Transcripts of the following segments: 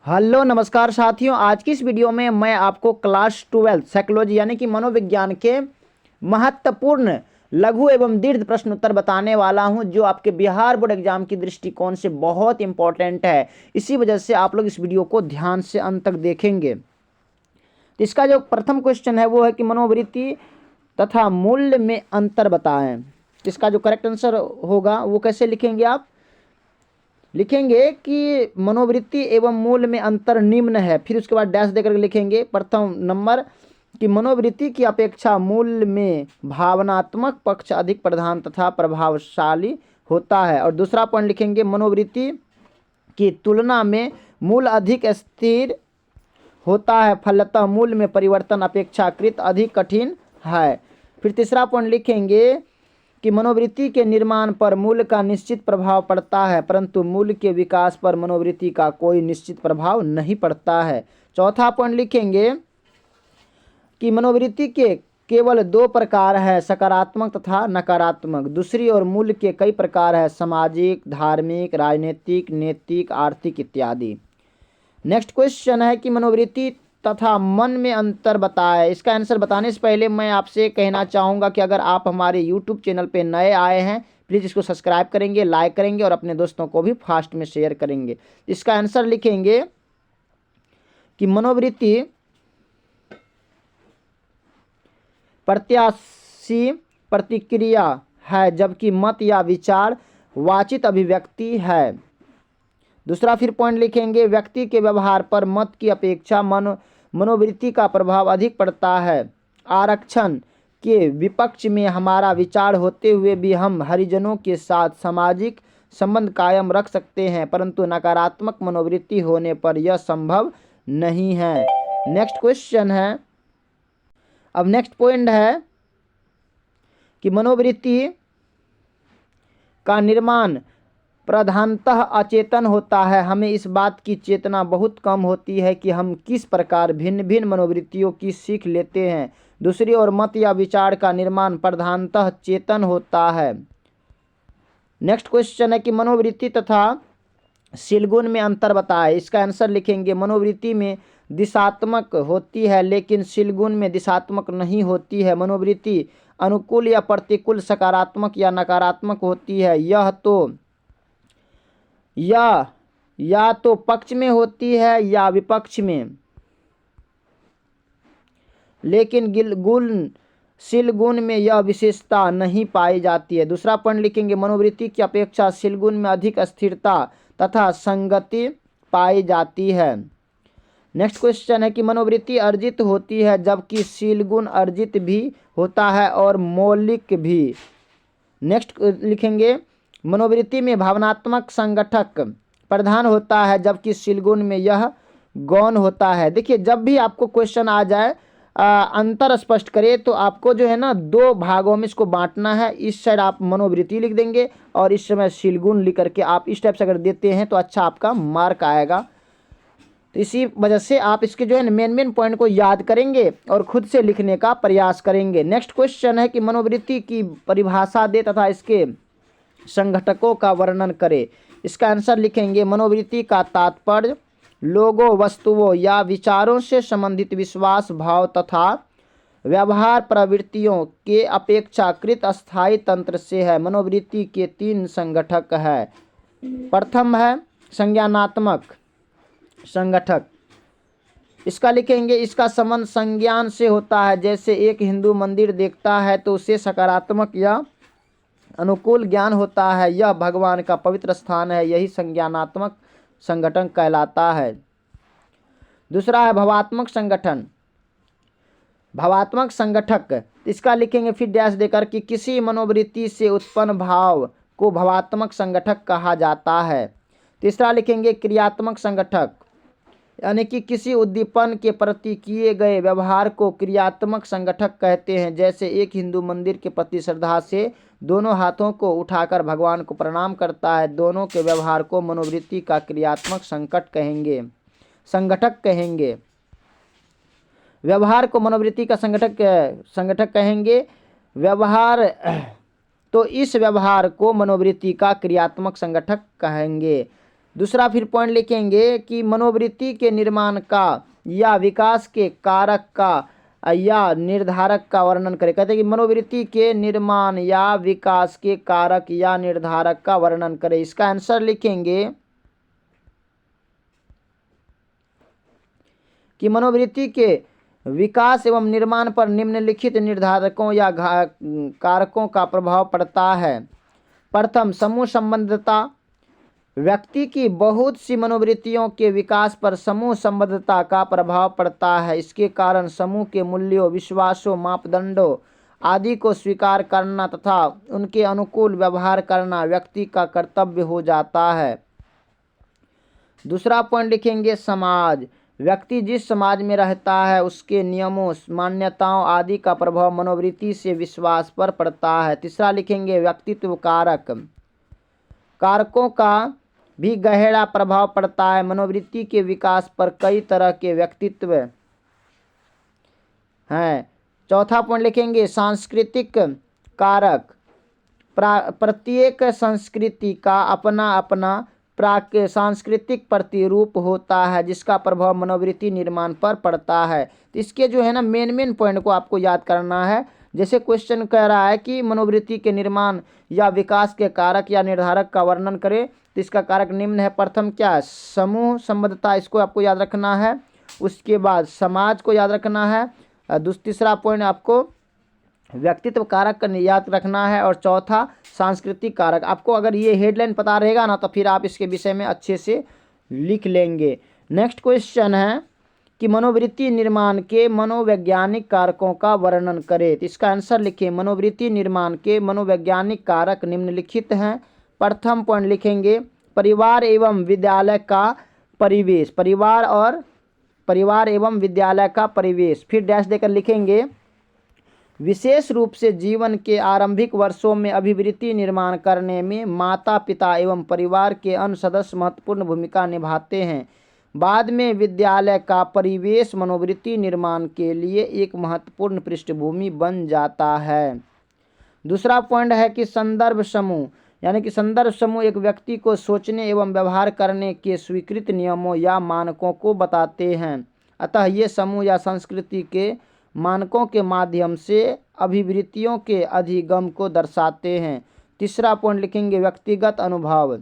Hello नमस्कार साथियों, आज की इस वीडियो में मैं आपको क्लास 12 साइकोलॉजी यानी कि मनोविज्ञान के महत्वपूर्ण लघु एवं दीर्घ प्रश्न उत्तर बताने वाला हूं, जो आपके बिहार बोर्ड एग्जाम की दृष्टिकोण से बहुत इंपॉर्टेंट है। इसी वजह से आप लोग इस वीडियो को ध्यान से अंत तक देखेंगे। तो इसका जो प्रथम क्वेश्चन है वो है कि मनोवृत्ति तथा मूल्य में अंतर बताएं। इसका जो करेक्ट आंसर होगा वो कैसे लिखेंगे? आप लिखेंगे कि मनोवृत्ति एवं मूल्य में अंतर निम्न है, फिर उसके बाद डैश देकर लिखेंगे प्रथम नंबर कि मनोवृत्ति की अपेक्षा मूल्य में भावनात्मक पक्ष अधिक प्रधान तथा प्रभावशाली होता है। और दूसरा पॉइंट लिखेंगे मनोवृत्ति की तुलना में मूल्य अधिक स्थिर होता है, फलतः मूल्य में परिवर्तन अपेक्षाकृत अधिक कठिन है। फिर तीसरा पॉइंट लिखेंगे कि मनोवृत्ति के निर्माण पर मूल्य का निश्चित प्रभाव पड़ता है, परंतु मूल्य के विकास पर मनोवृत्ति का कोई निश्चित प्रभाव नहीं पड़ता है। चौथा पॉइंट लिखेंगे कि मनोवृत्ति के केवल दो प्रकार है, सकारात्मक तथा नकारात्मक। दूसरी ओर मूल्य के कई प्रकार है, सामाजिक, धार्मिक, राजनीतिक, नैतिक, आर्थिक इत्यादि। नेक्स्ट क्वेश्चन है कि मनोवृत्ति तथा मन में अंतर बताएं। इसका आंसर बताने से पहले मैं आपसे कहना चाहूँगा कि अगर आप हमारे यूट्यूब चैनल पे नए आए हैं, प्लीज़ इसको सब्सक्राइब करेंगे, लाइक करेंगे और अपने दोस्तों को भी फास्ट में शेयर करेंगे। इसका आंसर लिखेंगे कि मनोवृत्ति प्रत्याशी प्रतिक्रिया है, जबकि मत या विचार वाचित अभिव्यक्ति है। दूसरा फिर पॉइंट लिखेंगे व्यक्ति के व्यवहार पर मत की अपेक्षा मनोवृत्ति का प्रभाव अधिक पड़ता है। आरक्षण के विपक्ष में हमारा विचार होते हुए भी हम हरिजनों के साथ सामाजिक संबंध कायम रख सकते हैं, परंतु नकारात्मक मनोवृत्ति होने पर यह संभव नहीं है। नेक्स्ट क्वेश्चन है, अब नेक्स्ट पॉइंट है कि मनोवृत्ति का निर्माण प्रधानतः अचेतन होता है। हमें इस बात की चेतना बहुत कम होती है कि हम किस प्रकार भिन्न भिन्न मनोवृत्तियों की सीख लेते हैं। दूसरी ओर मत या विचार का निर्माण प्रधानतः चेतन होता है। नेक्स्ट क्वेश्चन है कि मनोवृत्ति तथा शीलगुण में अंतर बताएं। इसका आंसर लिखेंगे मनोवृत्ति में दिशात्मक होती है, लेकिन शीलगुण में दिशात्मक नहीं होती है। मनोवृत्ति अनुकूल या प्रतिकूल, सकारात्मक या नकारात्मक होती है। या तो पक्ष में होती है या विपक्ष में, लेकिन शीलगुण में यह विशेषता नहीं पाई जाती है। दूसरा पॉइंट लिखेंगे मनोवृत्ति की अपेक्षा शीलगुण में अधिक स्थिरता तथा संगति पाई जाती है। नेक्स्ट क्वेश्चन है कि मनोवृत्ति अर्जित होती है, जबकि शीलगुण अर्जित भी होता है और मौलिक भी। नेक्स्ट लिखेंगे मनोवृत्ति में भावनात्मक संगठक प्रधान होता है, जबकि शीलगुण में यह गौण होता है। देखिए, जब भी आपको क्वेश्चन आ जाए अंतर स्पष्ट करे तो आपको जो है ना दो भागों में इसको बांटना है। इस साइड आप मनोवृत्ति लिख देंगे और इस समय शीलगुण लिख करके आप इस टाइप से अगर देते हैं तो अच्छा आपका मार्क आएगा। तो इसी वजह से आप इसके जो है मेन पॉइंट को याद करेंगे और खुद से लिखने का प्रयास करेंगे। नेक्स्ट क्वेश्चन है कि मनोवृत्ति की परिभाषा दे तथा इसके संघटकों का वर्णन करें। इसका आंसर लिखेंगे मनोवृत्ति का तात्पर्य लोगों, वस्तुओं या विचारों से संबंधित विश्वास, भाव तथा व्यवहार प्रवृत्तियों के अपेक्षाकृत अस्थायी तंत्र से है। मनोवृत्ति के तीन संघटक है। प्रथम है संज्ञानात्मक संगठक। इसका लिखेंगे इसका संबंध संज्ञान से होता है। जैसे एक हिंदू मंदिर देखता है तो उसे सकारात्मक या अनुकूल ज्ञान होता है, यह भगवान का पवित्र स्थान है, यही संज्ञानात्मक संगठन कहलाता है। दूसरा है भावात्मक संगठन, भावात्मक संगठक। इसका लिखेंगे फिर डैश देकर कि किसी मनोवृत्ति से उत्पन्न भाव को भावात्मक संगठक कहा जाता है। तीसरा लिखेंगे क्रियात्मक संगठक, यानी कि किसी उद्दीपन के प्रति किए गए व्यवहार को क्रियात्मक संगठक कहते हैं। जैसे एक हिंदू मंदिर के प्रति श्रद्धा से दोनों हाथों को उठाकर भगवान को प्रणाम करता है, दोनों के व्यवहार को मनोवृत्ति का क्रियात्मक संगठक कहेंगे। व्यवहार को मनोवृत्ति का संगठक कहेंगे। व्यवहार तो इस व्यवहार को मनोवृत्ति का क्रियात्मक संगठक कहेंगे। दूसरा फिर पॉइंट लिखेंगे कि मनोवृत्ति के निर्माण का या विकास के कारक का या निर्धारक का वर्णन करें। कहते हैं कि मनोवृत्ति के निर्माण या विकास के कारक या निर्धारक का वर्णन करें। इसका आंसर लिखेंगे कि मनोवृत्ति के विकास एवं निर्माण पर निम्नलिखित निर्धारकों या कारकों का प्रभाव पड़ता है। प्रथम, समूह संबद्धता। व्यक्ति की बहुत सी मनोवृत्तियों के विकास पर समूह संबद्धता का प्रभाव पड़ता है। इसके कारण समूह के मूल्यों, विश्वासों, मापदंडों आदि को स्वीकार करना तथा उनके अनुकूल व्यवहार करना व्यक्ति का कर्तव्य हो जाता है। दूसरा पॉइंट लिखेंगे समाज। व्यक्ति जिस समाज में रहता है उसके नियमों, मान्यताओं आदि का प्रभाव मनोवृत्ति से विश्वास पर पड़ता है। तीसरा लिखेंगे व्यक्तित्व कारक। कारकों का भी गहरा प्रभाव पड़ता है मनोवृत्ति के विकास पर। कई तरह के व्यक्तित्व हैं। चौथा पॉइंट लिखेंगे सांस्कृतिक कारक। प्रत्येक संस्कृति का अपना अपना सांस्कृतिक प्रतिरूप होता है जिसका प्रभाव मनोवृत्ति निर्माण पर पड़ता है। तो इसके जो है ना मेन पॉइंट को आपको याद करना है। जैसे क्वेश्चन कह रहा है कि मनोवृत्ति के निर्माण या विकास के कारक या निर्धारक का वर्णन करें, तो इसका कारक निम्न है। प्रथम क्या है? समूह संबद्धता, इसको आपको याद रखना है। उसके बाद समाज को याद रखना है। तीसरा पॉइंट आपको व्यक्तित्व कारक का याद रखना है। और चौथा सांस्कृतिक कारक। आपको अगर ये हेडलाइन पता रहेगा ना तो फिर आप इसके विषय में अच्छे से लिख लेंगे। नेक्स्ट क्वेश्चन है कि मनोवृत्ति निर्माण के मनोवैज्ञानिक कारकों का वर्णन करें। तो इसका आंसर लिखिए। मनोवृत्ति निर्माण के मनोवैज्ञानिक कारक निम्नलिखित हैं। प्रथम पॉइंट लिखेंगे परिवार एवं विद्यालय का परिवेश। परिवार एवं विद्यालय का परिवेश। फिर डैश देकर लिखेंगे विशेष रूप से जीवन के आरंभिक वर्षों में अभिवृत्ति निर्माण करने में माता पिता एवं परिवार के अन्य सदस्य महत्वपूर्ण भूमिका निभाते हैं। बाद में विद्यालय का परिवेश मनोवृत्ति निर्माण के लिए एक महत्वपूर्ण पृष्ठभूमि बन जाता है। दूसरा पॉइंट है कि संदर्भ समूह, यानी कि संदर्भ समूह एक व्यक्ति को सोचने एवं व्यवहार करने के स्वीकृत नियमों या मानकों को बताते हैं। अतः ये समूह या संस्कृति के मानकों के माध्यम से अभिवृत्तियों के अधिगम को दर्शाते हैं। तीसरा पॉइंट लिखेंगे व्यक्तिगत अनुभव।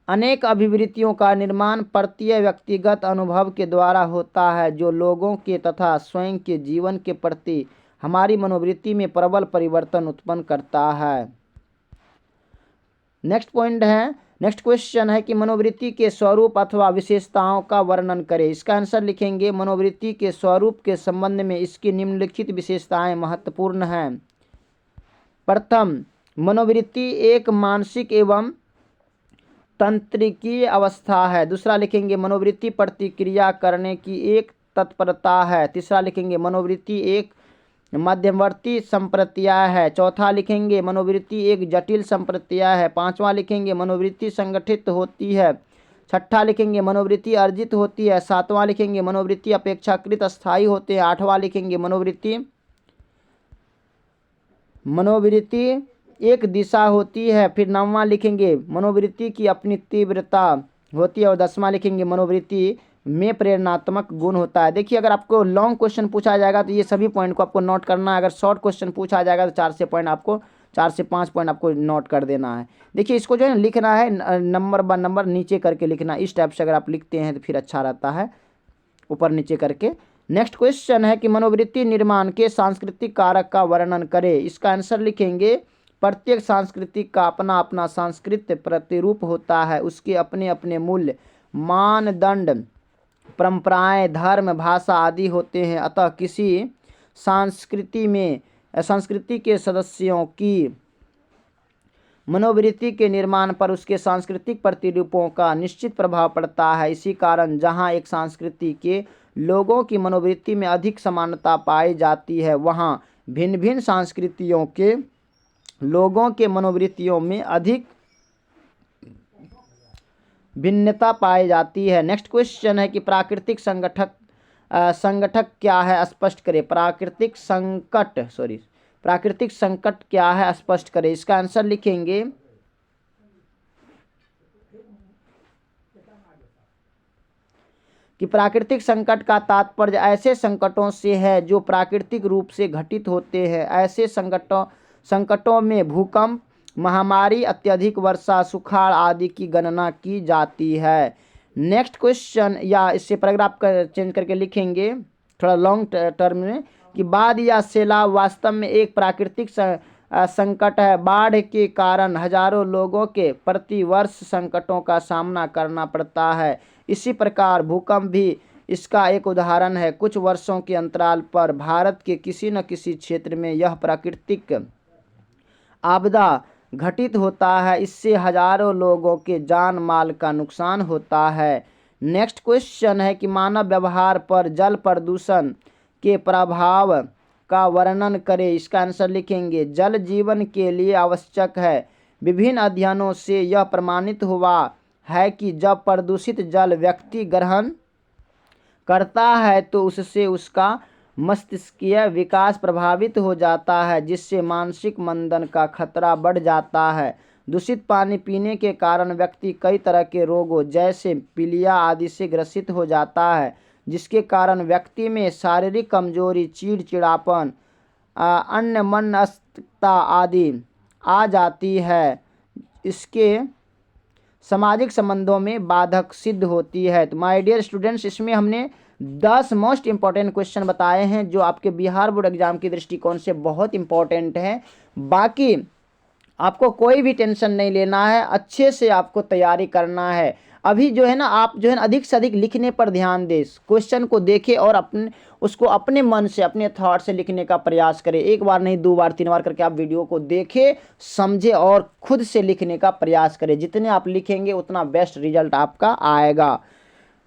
अनेक अभिवृत्तियों का निर्माण प्रत्येक व्यक्तिगत अनुभव के द्वारा होता है जो लोगों के तथा स्वयं के जीवन के प्रति हमारी मनोवृत्ति में प्रबल परिवर्तन उत्पन्न करता है। नेक्स्ट क्वेश्चन है कि मनोवृत्ति के स्वरूप अथवा विशेषताओं का वर्णन करें। इसका आंसर लिखेंगे मनोवृत्ति के स्वरूप के संबंध में इसकी निम्नलिखित विशेषताएं महत्वपूर्ण हैं। प्रथम, मनोवृत्ति एक मानसिक एवं तंत्रिकीय अवस्था है। दूसरा लिखेंगे मनोवृत्ति प्रतिक्रिया करने की एक तत्परता है। तीसरा लिखेंगे मनोवृत्ति एक मध्यवर्ती संप्रत्याय है। चौथा लिखेंगे मनोवृत्ति एक जटिल संप्रत्याय है। पांचवा लिखेंगे मनोवृत्ति संगठित होती है। छठा लिखेंगे मनोवृत्ति अर्जित होती है। सातवां लिखेंगे मनोवृत्ति अपेक्षाकृत अस्थायी होते हैं। आठवां लिखेंगे मनोवृत्ति एक दिशा होती है। फिर नौवां लिखेंगे मनोवृत्ति की अपनी तीव्रता होती है। और 10वां लिखेंगे मनोवृत्ति में प्रेरणात्मक गुण होता है। देखिए अगर आपको लॉन्ग क्वेश्चन पूछा जाएगा तो ये सभी पॉइंट को आपको नोट करना है। अगर शॉर्ट क्वेश्चन पूछा जाएगा तो 4 से 5 पॉइंट आपको नोट कर देना है। देखिए इसको जो है लिखना है नंबर बाय नंबर नीचे करके लिखना। इस टाइप से अगर आप लिखते हैं तो फिर अच्छा रहता है, ऊपर नीचे करके। नेक्स्ट क्वेश्चन है कि मनोवृत्ति निर्माण के सांस्कृतिक कारक का वर्णन करें। इसका आंसर लिखेंगे प्रत्येक संस्कृति का अपना अपना सांस्कृतिक प्रतिरूप होता है। उसके अपने अपने मूल्य, मानदंड, परंपराएं, धर्म, भाषा आदि होते हैं। अतः किसी संस्कृति के सदस्यों की मनोवृत्ति के निर्माण पर उसके सांस्कृतिक प्रतिरूपों का निश्चित प्रभाव पड़ता है। इसी कारण जहाँ एक संस्कृति के लोगों की मनोवृत्ति में अधिक समानता पाई जाती है वहाँ भिन्न भिन्न संस्कृतियों के लोगों के मनोवृत्तियों में अधिक भिन्नता पाई जाती है। नेक्स्ट क्वेश्चन है कि प्राकृतिक संगठक क्या है, स्पष्ट करें। प्राकृतिक संकट क्या है, स्पष्ट करें। इसका आंसर लिखेंगे कि प्राकृतिक संकट का तात्पर्य ऐसे संकटों से है जो प्राकृतिक रूप से घटित होते हैं। ऐसे संकटों में भूकंप, महामारी, अत्यधिक वर्षा, सुखाड़ आदि की गणना की जाती है। नेक्स्ट क्वेश्चन, या इससे पैराग्राफ चेंज करके लिखेंगे थोड़ा लॉन्ग टर्म में, कि बाढ़ या सैलाब वास्तव में एक प्राकृतिक संकट है। बाढ़ के कारण हजारों लोगों के प्रति वर्ष संकटों का सामना करना पड़ता है। इसी प्रकार भूकंप भी इसका एक उदाहरण है। कुछ वर्षों के अंतराल पर भारत के किसी न किसी क्षेत्र में यह प्राकृतिक आपदा घटित होता है। इससे हजारों लोगों के जान माल का नुकसान होता है। नेक्स्ट क्वेश्चन है कि मानव व्यवहार पर जल प्रदूषण के प्रभाव का वर्णन करें। इसका आंसर लिखेंगे, जल जीवन के लिए आवश्यक है। विभिन्न अध्ययनों से यह प्रमाणित हुआ है कि जब प्रदूषित जल व्यक्ति ग्रहण करता है तो उससे उसका मस्तिष्कीय विकास प्रभावित हो जाता है, जिससे मानसिक मंदन का खतरा बढ़ जाता है। दूषित पानी पीने के कारण व्यक्ति कई तरह के रोगों जैसे पीलिया आदि से ग्रसित हो जाता है, जिसके कारण व्यक्ति में शारीरिक कमजोरी, चिड़चिड़ापन, अन्यमनस्कता आदि आ जाती है। इसके सामाजिक संबंधों में बाधक सिद्ध होती है। तो माय डियर स्टूडेंट्स, इसमें हमने 10 मोस्ट इम्पॉर्टेंट क्वेश्चन बताए हैं जो आपके बिहार बोर्ड एग्जाम के दृष्टिकोण से बहुत इम्पॉर्टेंट हैं। बाकी आपको कोई भी टेंशन नहीं लेना है, अच्छे से आपको तैयारी करना है। अभी जो है ना, आप जो है ना अधिक से अधिक लिखने पर ध्यान दें, क्वेश्चन को देखें और उसको अपने मन से, अपने थॉट से लिखने का प्रयास करें। एक बार नहीं, 2 बार 3 बार करके आप वीडियो को देखें, समझें और खुद से लिखने का प्रयास करें। जितने आप लिखेंगे उतना बेस्ट रिजल्ट आपका आएगा।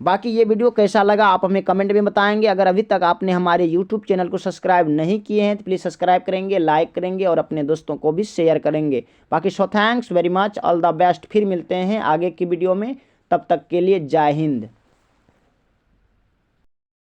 बाकी ये वीडियो कैसा लगा आप हमें कमेंट में बताएंगे। अगर अभी तक आपने हमारे यूट्यूब चैनल को सब्सक्राइब नहीं किए हैं तो प्लीज़ सब्सक्राइब करेंगे, लाइक करेंगे और अपने दोस्तों को भी शेयर करेंगे। बाकी thanks very much, all the best. फिर मिलते हैं आगे की वीडियो में, तब तक के लिए जय हिंद।